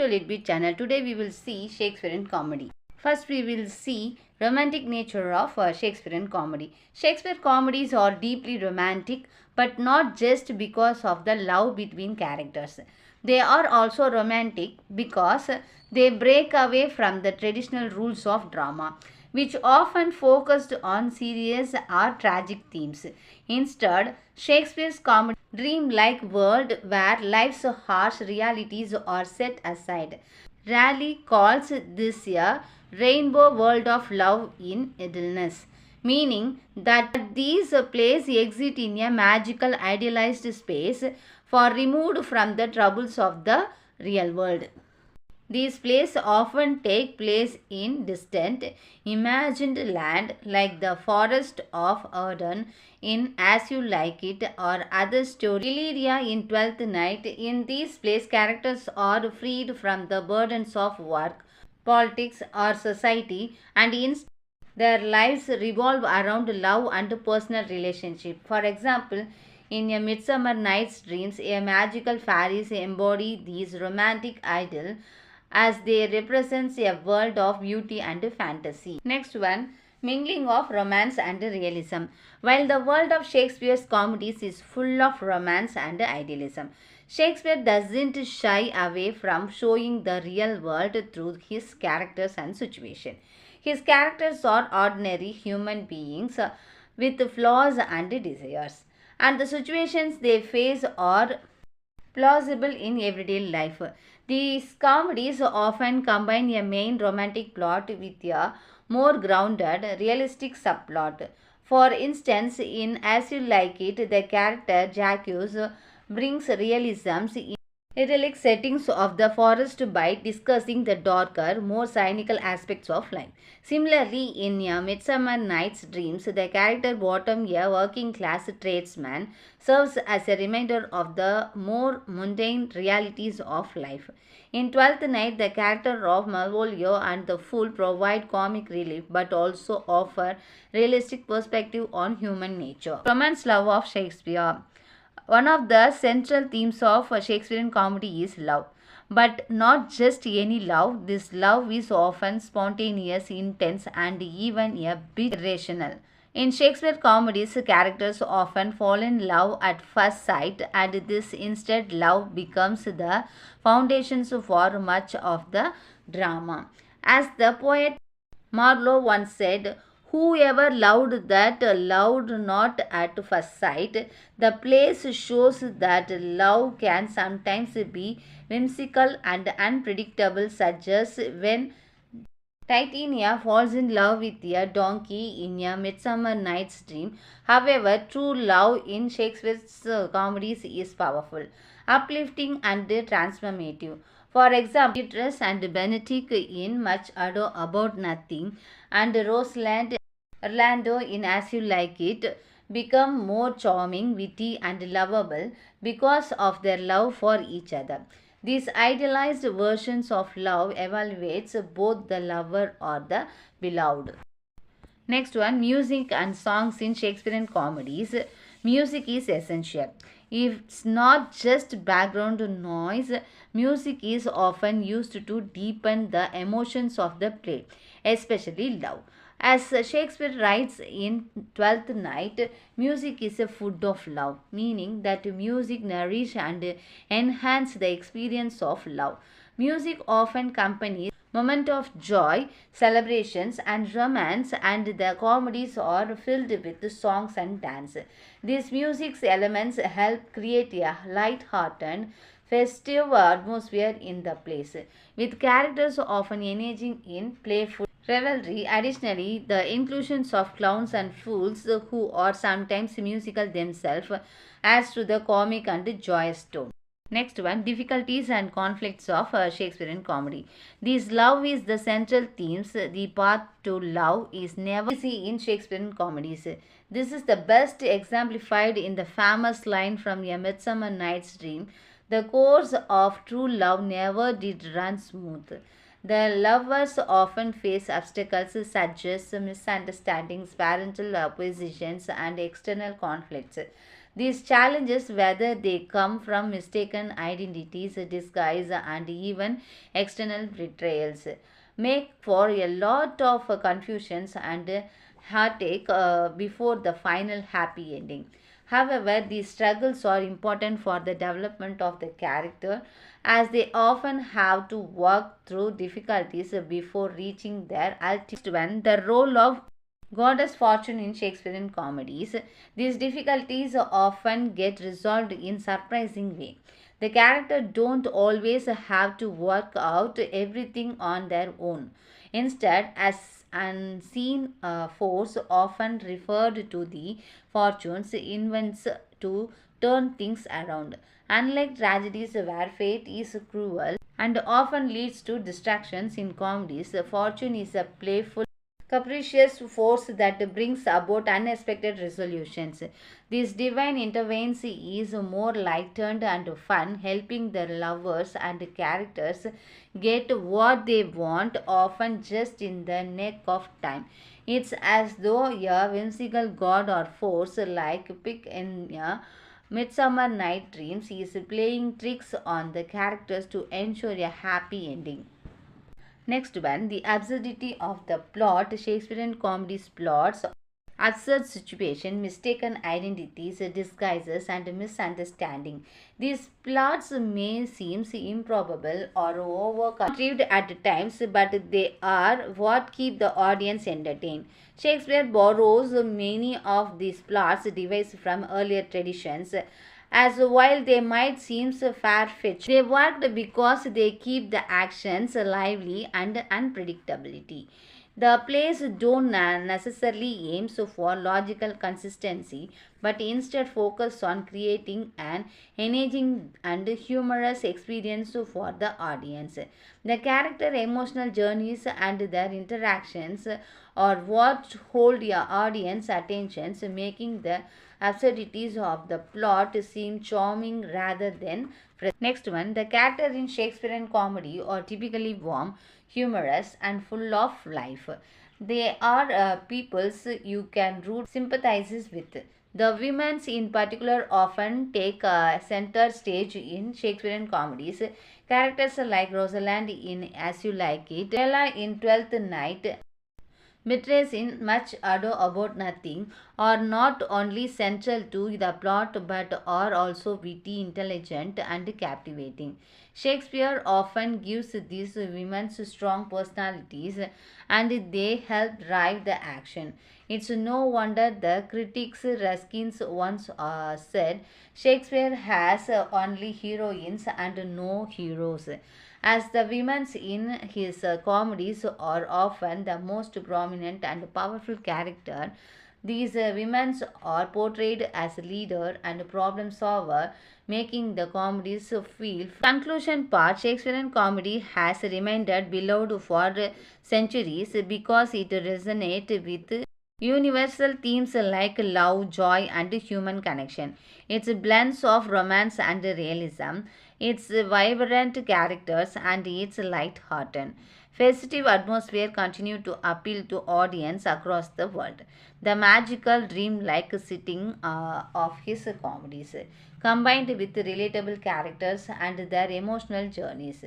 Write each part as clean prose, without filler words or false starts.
to Litbit channel. Today we will see Shakespearean comedy. First we will see romantic nature of Shakespearean comedy. Shakespeare comedies are deeply romantic, but not just because of the love between characters. They are also romantic because they break away from the traditional rules of drama, which often focused on serious or tragic themes. Instead, Shakespeare's comedy dream-like world where life's harsh realities are set aside. Raleigh calls this a rainbow world of love in idleness, meaning that these plays exist in a magical idealized space far removed from the troubles of the real world. These plays often take place in distant, imagined land like the forest of Arden in As You Like It or other stories. Illyria in Twelfth Night. In these plays, characters are freed from the burdens of work, politics or society, and instead their lives revolve around love and personal relationship. For example, in A Midsummer Night's Dreams, a magical fairies embody these romantic ideals as they represent a world of beauty and fantasy. Next one, mingling of romance and realism. While the world of Shakespeare's comedies is full of romance and idealism, Shakespeare doesn't shy away from showing the real world through his characters and situations. His characters are ordinary human beings with flaws and desires, and the situations they face are plausible in everyday life. These comedies often combine a main romantic plot with a more grounded, realistic subplot. For instance, in As You Like It, the character Jacques brings realism in idyllic settings of the forest by discussing the darker, more cynical aspects of life. Similarly, in A Midsummer Night's Dreams, the character Bottom, a working-class tradesman, serves as a reminder of the more mundane realities of life. In Twelfth Night, the character of Malvolio and the Fool provide comic relief but also offer realistic perspective on human nature. Romance love of Shakespeare. One of the central themes of Shakespearean comedy is love. But not just any love. This love is often spontaneous, intense, and even a bit irrational. In Shakespeare comedies, characters often fall in love at first sight, and this instead love becomes the foundations for much of the drama. As the poet Marlowe once said, "Whoever loved that loved not at first sight." The place shows that love can sometimes be whimsical and unpredictable, such as when Titania falls in love with a donkey in A Midsummer Night's Dream. However, true love in Shakespeare's comedies is powerful, uplifting and transformative. For example, Beatrice and Benedict in Much Ado About Nothing and Rosalind Orlando in As You Like It become more charming, witty, and lovable because of their love for each other. These idealized versions of love evaluates both the lover or the beloved. Next one, music and songs in Shakespearean comedies. Music is essential. It's not just background noise. Music is often used to deepen the emotions of the play, especially love. As Shakespeare writes in Twelfth Night, music is a food of love, meaning that music nourishes and enhances the experience of love. Music often accompanies moments of joy, celebrations, and romance, and the comedies are filled with songs and dance. These music elements help create a light-hearted, festive atmosphere in the plays, with characters often engaging in playful revelry. Additionally, the inclusions of clowns and fools who are sometimes musical themselves adds to the comic and joyous tone. Next one, difficulties and conflicts of Shakespearean comedy. This love is the central themes. The path to love is never easy in Shakespearean comedies. This is the best exemplified in the famous line from A Midsummer Night's Dream. The course of true love never did run smooth. The lovers often face obstacles such as misunderstandings, parental oppositions, and external conflicts. These challenges, whether they come from mistaken identities, disguise, and even external betrayals, make for a lot of confusions and heartache before the final happy ending. However, these struggles are important for the development of the character, as they often have to work through difficulties before reaching their ultimate one. The role of Goddess Fortune in Shakespearean comedies. These difficulties often get resolved in surprising way. The characters don't always have to work out everything on their own. Instead, as unseen force, often referred to the fortunes, invents to turn things around. Unlike tragedies where fate is cruel and often leads to distractions, in comedies, fortune is a playful capricious force that brings about unexpected resolutions. This divine intervention is more lightened and fun, helping the lovers and characters get what they want, often just in the nick of time. It's as though a whimsical god or force, like Pick in a Midsummer Night Dreams, is playing tricks on the characters to ensure a happy ending. Next one, the absurdity of the plot. Shakespearean comedy's plots, absurd situation, mistaken identities, disguises, and misunderstanding. These plots may seem improbable or over-contrived at times, but they are what keep the audience entertained. Shakespeare borrows many of these plots devised from earlier traditions, as while they might seem far-fetched, they worked because they keep the actions lively and unpredictability. The plays don't necessarily aim for logical consistency, but instead focus on creating an engaging and humorous experience for the audience. The character emotional journeys and their interactions are what hold your audience attention, making the absurdities of the plot seem charming rather than Next one, the characters in Shakespearean comedy are typically warm, humorous, and full of life. They are peoples you can root sympathizes with. The women in particular often take center stage in Shakespearean comedies. Characters like Rosalind in As You Like It, Ella in Twelfth Night, Betrays in Much Ado About Nothing are not only central to the plot but are also witty, intelligent, and captivating. Shakespeare often gives these women strong personalities and they help drive the action. It's no wonder the critics Ruskins once said Shakespeare has only heroines and no heroes, as the women in his comedies are often the most prominent and powerful character. These women are portrayed as leader and problem solver, making the comedies feel. Conclusion part, Shakespearean comedy has remained beloved for centuries because it resonates with universal themes like love, joy, and human connection. Its blends of romance and realism, its vibrant characters, and its light-hearted, festive atmosphere continue to appeal to audience across the world. The magical dream-like setting of his comedies, combined with relatable characters and their emotional journeys,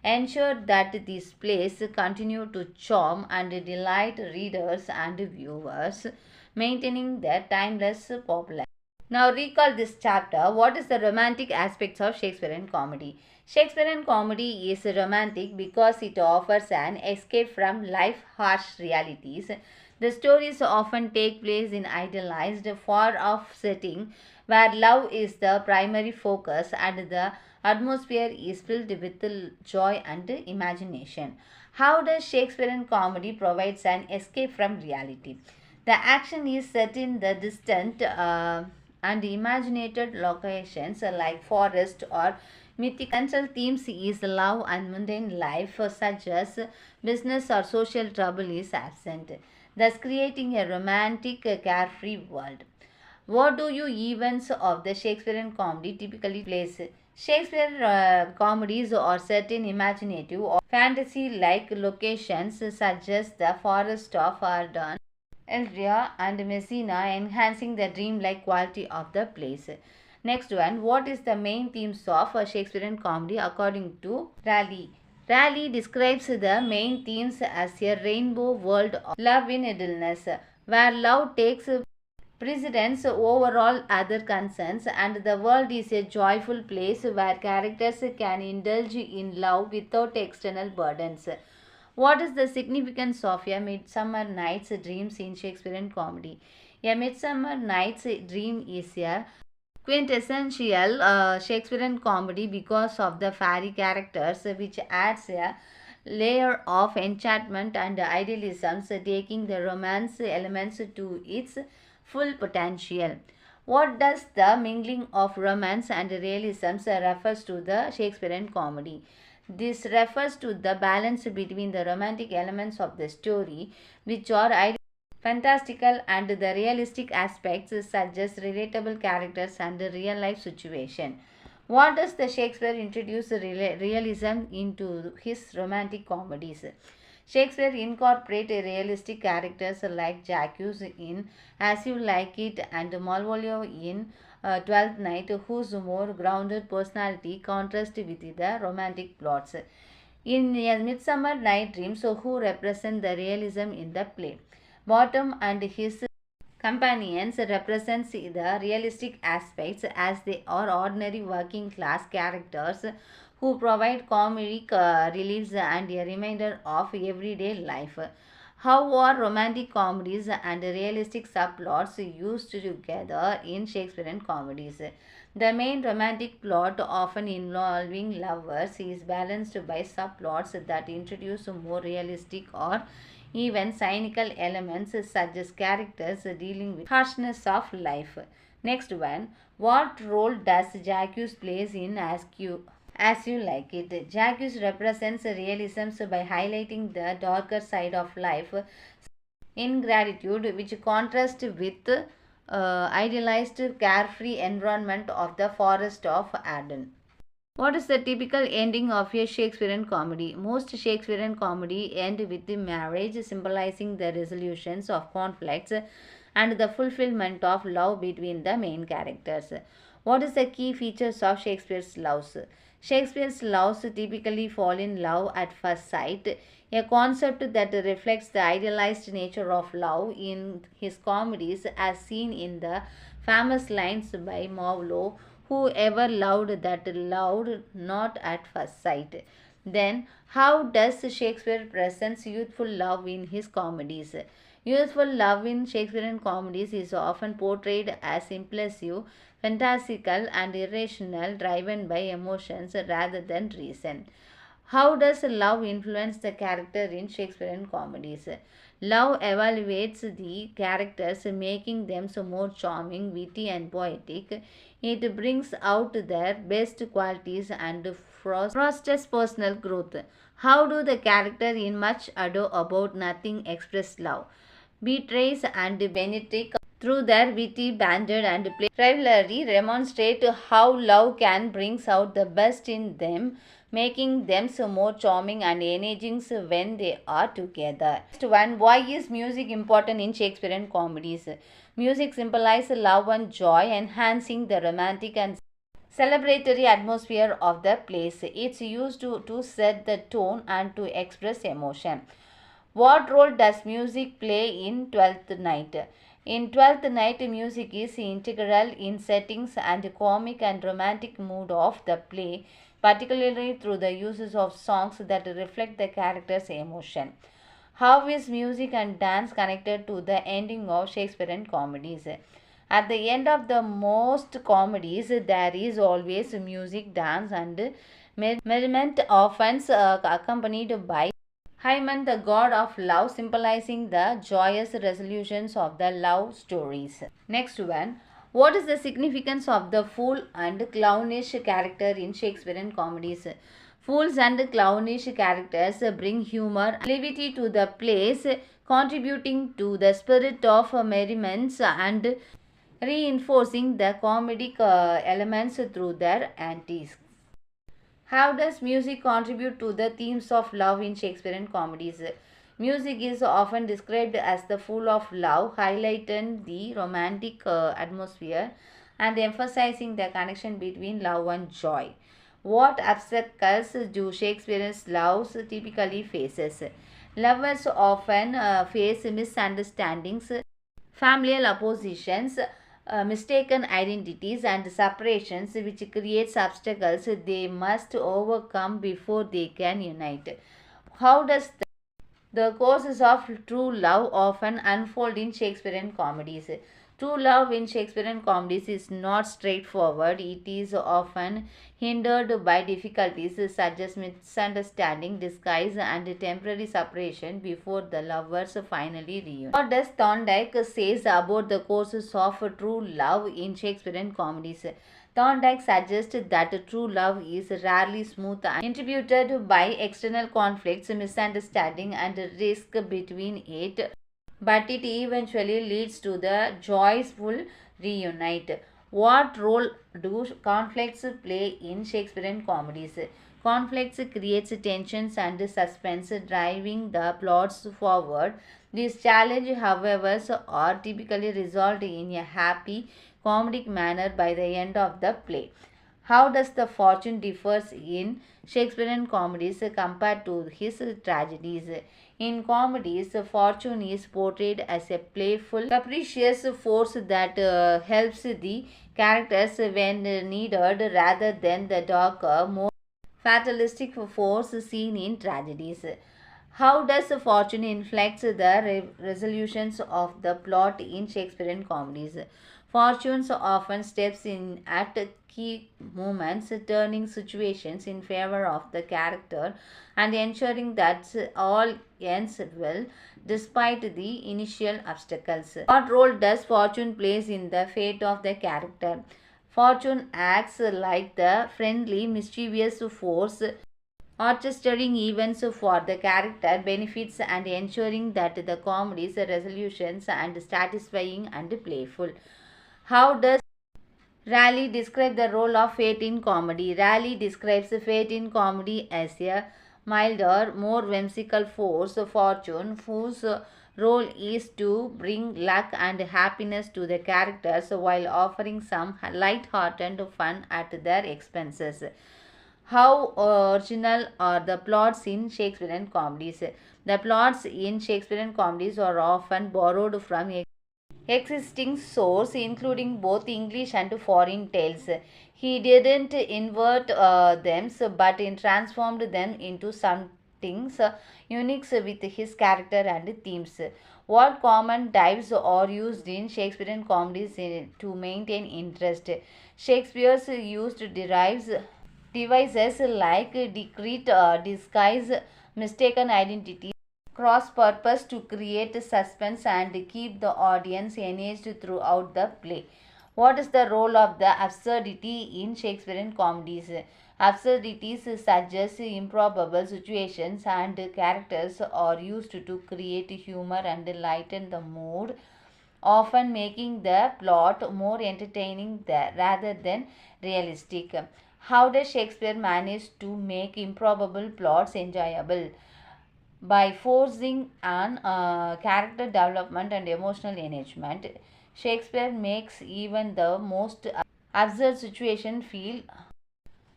ensure that these plays continue to charm and delight readers and viewers, maintaining their timeless popularity. Now recall this chapter. What is the romantic aspects of Shakespearean comedy? Shakespearean comedy is romantic because it offers an escape from life's harsh realities. The stories often take place in idealized, far-off setting where love is the primary focus and the atmosphere is filled with joy and imagination. How does Shakespearean comedy provides an escape from reality? The action is set in the distant and imaginated locations like forest or mythic. Central themes is love and mundane life, such as business or social trouble is absent, thus creating a romantic, carefree world. What do you events of the Shakespearean comedy typically place? Shakespeare comedies are set in imaginative or fantasy-like locations such as the forest of Arden, Elvira and Messina, enhancing the dreamlike quality of the plays. Next one, what is the main themes of a Shakespearean comedy according to Raleigh? Raleigh describes the main themes as a rainbow world of love in idleness, where love takes precedence over all other concerns, and the world is a joyful place where characters can indulge in love without external burdens. What is the significance of a Midsummer Night's Dreams in Shakespearean comedy? A Midsummer Night's Dream is a quintessential Shakespearean comedy because of the fairy characters, which adds a layer of enchantment and idealism, taking the romance elements to its full potential. What does the mingling of romance and realism refers to the Shakespearean comedy? This refers to the balance between the romantic elements of the story, which are fantastical, and the realistic aspects such as relatable characters and real life situation. What does the Shakespeare introduce realism into his romantic comedies? Shakespeare incorporated realistic characters like Jacques in As You Like It and Malvolio in Twelfth Night, whose more grounded personality contrasts with the romantic plots. In A Midsummer Night Dream, who represent the realism in the play. Bottom and his companions represents the realistic aspects, as they are ordinary working class characters who provide comedic reliefs and a reminder of everyday life. How are romantic comedies and realistic subplots used together in Shakespearean comedies? The main romantic plot, often involving lovers, is balanced by subplots that introduce more realistic or even cynical elements, such as characters dealing with harshness of life. Next one, what role does Jacques plays in As You Like It? Jacques represents realism by highlighting the darker side of life, ingratitude, which contrasts with idealized carefree environment of the Forest of Arden. What is the typical ending of a Shakespearean comedy? Most Shakespearean comedy end with the marriage, symbolizing the resolutions of conflicts and the fulfillment of love between the main characters. What is the key features of Shakespeare's loves? Shakespeare's loves typically fall in love at first sight, a concept that reflects the idealized nature of love in his comedies, as seen in the famous lines by Marlowe, "Whoever loved that loved not at first sight." Then, how does Shakespeare present youthful love in his comedies? Youthful love in Shakespearean comedies is often portrayed as impulsive, fantastical, and irrational, driven by emotions rather than reason. How does love influence the character in Shakespearean comedies? Love elevates the characters, making them more charming, witty, and poetic. It brings out their best qualities and fosters personal growth. How do the character in Much Ado About Nothing express love? Beatrice and Benedict, through their witty banter and play rivalry, demonstrate how love can bring out the best in them, making them more charming and engaging when they are together. Next one, why is music important in Shakespearean comedies? Music symbolizes love and joy, enhancing the romantic and celebratory atmosphere of the plays. It's used to set the tone and to express emotion. What role does music play in Twelfth Night? In Twelfth Night, music is integral in settings and comic and romantic mood of the play, particularly through the uses of songs that reflect the character's emotion. How is music and dance connected to the ending of Shakespearean comedies? At the end of the most comedies, there is always music, dance, and merriment, often accompanied by Hymen, the god of love, symbolizing the joyous resolutions of the love stories. Next one. What is the significance of the fool and clownish character in Shakespearean comedies? Fools and clownish characters bring humor and levity to the plays, contributing to the spirit of merriment and reinforcing the comedic elements through their antics. How does music contribute to the themes of love in Shakespearean comedies? Music is often described as the full of love, highlighting the romantic atmosphere and emphasizing the connection between love and joy. What obstacles do Shakespeare's loves typically faces? Lovers often face misunderstandings, familial oppositions, mistaken identities, and separations, which creates obstacles they must overcome before they can unite. How does the courses of true love often unfold in Shakespearean comedies? True love in Shakespearean comedies is not straightforward. It is often hindered by difficulties such as misunderstanding, disguise, and temporary separation before the lovers finally reunite. What does Thorndike says about the courses of true love in Shakespearean comedies? Thorndike suggests that true love is rarely smooth and contributed by external conflicts, misunderstanding, and risk between it, but it eventually leads to the joyful reunite. What role do conflicts play in Shakespearean comedies? Conflicts creates tensions and suspense, driving the plots forward. These challenges, however, are typically resolved in a happy, comedic manner by the end of the play. How does the fortune differs in Shakespearean comedies compared to his tragedies? In comedies, fortune is portrayed as a playful, capricious force that helps the characters when needed rather than the darker, more fatalistic force seen in tragedies. How does fortune influence the resolutions of the plot in Shakespearean comedies? Fortune often steps in at key moments, turning situations in favor of the character and ensuring that all ends well despite the initial obstacles. What role does fortune plays in the fate of the character? Fortune acts like the friendly, mischievous force orchestrating events for the character benefits and ensuring that the comedy's resolutions and satisfying and playful. How does Raleigh describe the role of fate in comedy? Raleigh describes fate in comedy as a milder, more whimsical force, fortune, whose role is to bring luck and happiness to the characters while offering some light-hearted fun at their expenses. How original are the plots in Shakespearean comedies? The plots in Shakespearean comedies are often borrowed from existing source, including both English and foreign tales. He didn't invert them, but transformed them into something unique with his character and themes. What common dives are used in Shakespearean comedies to maintain interest? Shakespeare's used derives devices like discreet disguise, mistaken identity, cross purpose to create suspense and keep the audience engaged throughout the play. What is the role of the absurdity in Shakespearean comedies? Absurdities such as improbable situations and characters are used to create humor and lighten the mood, often making the plot more entertaining rather than realistic. How does Shakespeare manage to make improbable plots enjoyable? By forcing on character development and emotional engagement, Shakespeare makes even the most absurd situation feel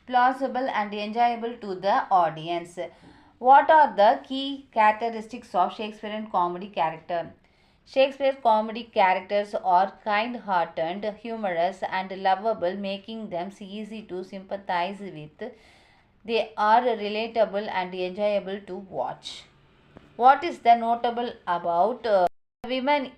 plausible and enjoyable to the audience. What are the key characteristics of Shakespearean comedy character? Shakespeare's comedy characters are kind-hearted, humorous, and lovable, making them easy to sympathize with. They are relatable and enjoyable to watch. What is the notable about the women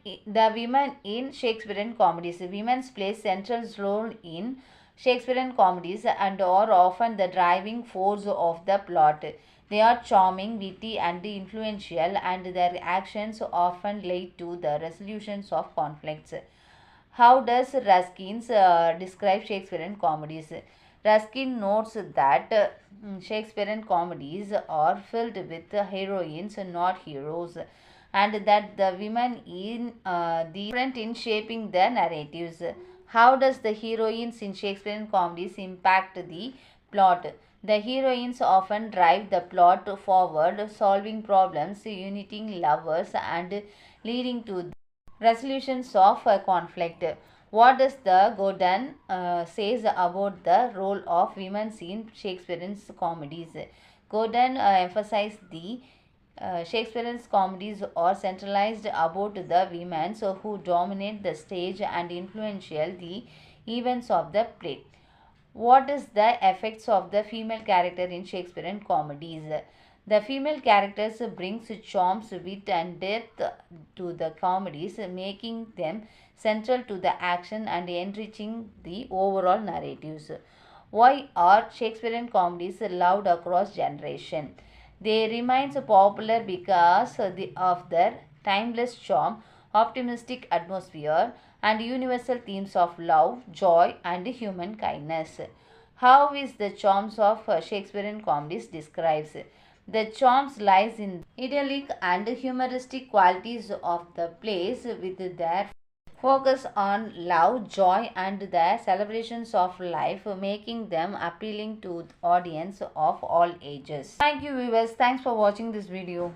in Shakespearean comedies? Women play central role in Shakespearean comedies and are often the driving force of the plot. They are charming, witty, and influential, and their actions often lead to the resolutions of conflicts. How does Ruskin describe Shakespearean comedies? Ruskin notes that Shakespearean comedies are filled with heroines, not heroes, and that the women in the different in shaping the narratives. How does the heroines in Shakespearean comedies impact the plot? The heroines often drive the plot forward, solving problems, uniting lovers, and leading to resolutions of a conflict. What does the Godin says about the role of women in Shakespearean's comedies? Godin emphasized the Shakespearean's comedies are centralized about the women who dominate the stage and influential the events of the play. What is the effects of the female character in Shakespearean comedies? The female characters brings charms, wit and depth to the comedies, making them central to the action and enriching the overall narratives. Why are Shakespearean comedies loved across generations? They remain popular because of their timeless charm, optimistic atmosphere, and universal themes of love, joy, and human kindness. How is the charms of Shakespearean comedies describes? The charms lies in idyllic and humoristic qualities of the plays with their focus on love, joy, and the celebrations of life, making them appealing to audience of all ages. Thank you viewers. Thanks for watching this video.